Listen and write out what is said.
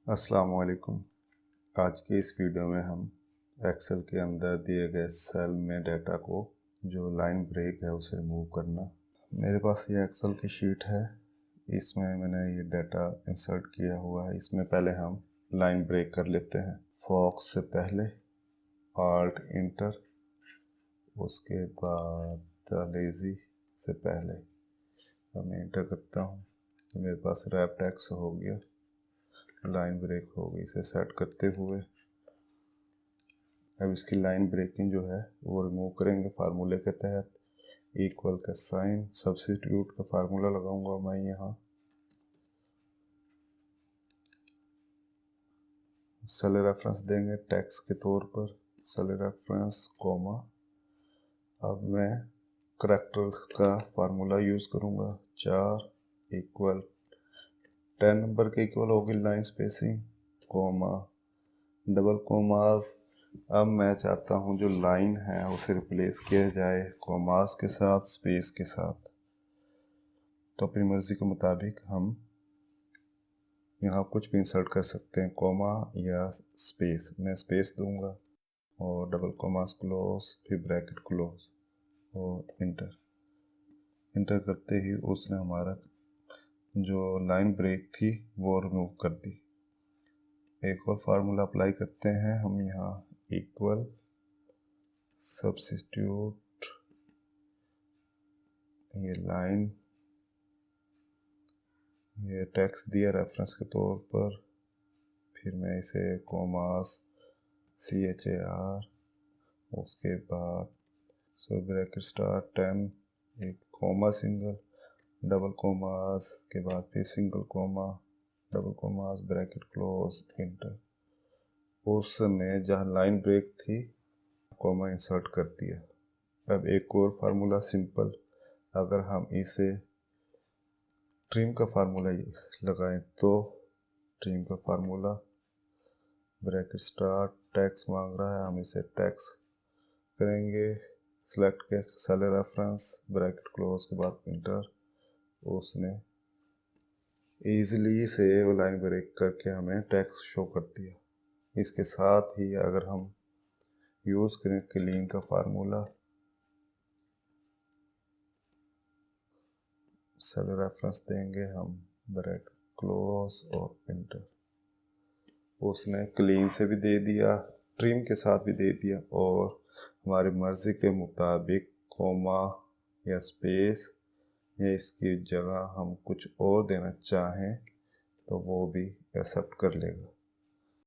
अस्सलाम वालेकुम। आज के इस वीडियो में हम एक्सेल के अंदर दिए गए सेल में डाटा को जो लाइन ब्रेक है उसे रिमूव करना। मेरे पास ये एक्सेल की शीट है, इसमें मैंने ये डाटा इंसर्ट किया हुआ है। इसमें पहले हम लाइन ब्रेक कर लेते हैं। फॉक्स से पहले आल्ट इंटर, उसके बाद लेज़ी से पहले मैं इंटर करता हूँ। मेरे पास रैप टेक्स्ट हो गया, लाइन ब्रेक हो गई। इसे सेट करते हुए अब इसकी लाइन ब्रेकिंग जो है वो रिमूव करेंगे फार्मूले के तहत। इक्वल का साइन, सब्स्टिट्यूट का फार्मूला लगाऊंगा मैं यहाँ। सेल रेफरेंस देंगे टैक्स के तौर पर, सेल रेफरेंस कॉमा। अब मैं करैक्टर का फार्मूला यूज़ करूँगा। 4 इक्वल 10 नंबर के इक्वल होगी line spacing, comma double commas. अब मैं चाहता हूँ जो लाइन है उसे रिप्लेस किया जाए कॉमास के साथ, स्पेस के साथ। तो अपनी मर्ज़ी के मुताबिक हम यहाँ कुछ भी इंसर्ट कर सकते हैं, कॉमा या स्पेस। मैं स्पेस दूंगा और डबल कॉमास क्लोज, फिर ब्रैकेट क्लोज और इंटर। इंटर करते ही उसने हमारा जो लाइन ब्रेक थी वो रिमूव कर दी। एक और फार्मूला अप्लाई करते हैं हम यहाँ। इक्वल सब्स्टिट्यूट ये लाइन, ये टेक्स्ट दिया रेफरेंस के तौर पर, फिर मैं इसे कॉमास CHAR, उसके बाद ब्रैकेट स्टार्ट 10, एक कॉमा सिंगल, डबल कॉमास के बाद फिर single comma, double commas, bracket close, inter. उसने जहाँ लाइन ब्रेक थी कॉमा इंसर्ट कर दिया। अब एक और फार्मूला सिंपल, अगर हम इसे ट्रिम का फार्मूला लगाएं तो ट्रिम का फार्मूला ब्रैकेट स्टार्ट, टैक्स मांग रहा है, हम इसे टैक्स करेंगे। सिलेक्ट के सेल रेफरेंस, ब्रैकेट क्लोज के बाद इंटर। उसने ईजिली से वो लाइन ब्रेक करके हमें टैक्स शो कर दिया। इसके साथ ही अगर हम यूज़ करें क्लीन का फार्मूला, सेल रेफरेंस देंगे हम, ब्रैकेट क्लोज और इंटर। उसने क्लीन से भी दे दिया, ट्रिम के साथ भी दे दिया, और हमारी मर्ज़ी के मुताबिक कॉमा या स्पेस या इसकी जगह हम कुछ और देना चाहें तो वो भी एक्सेप्ट कर लेगा।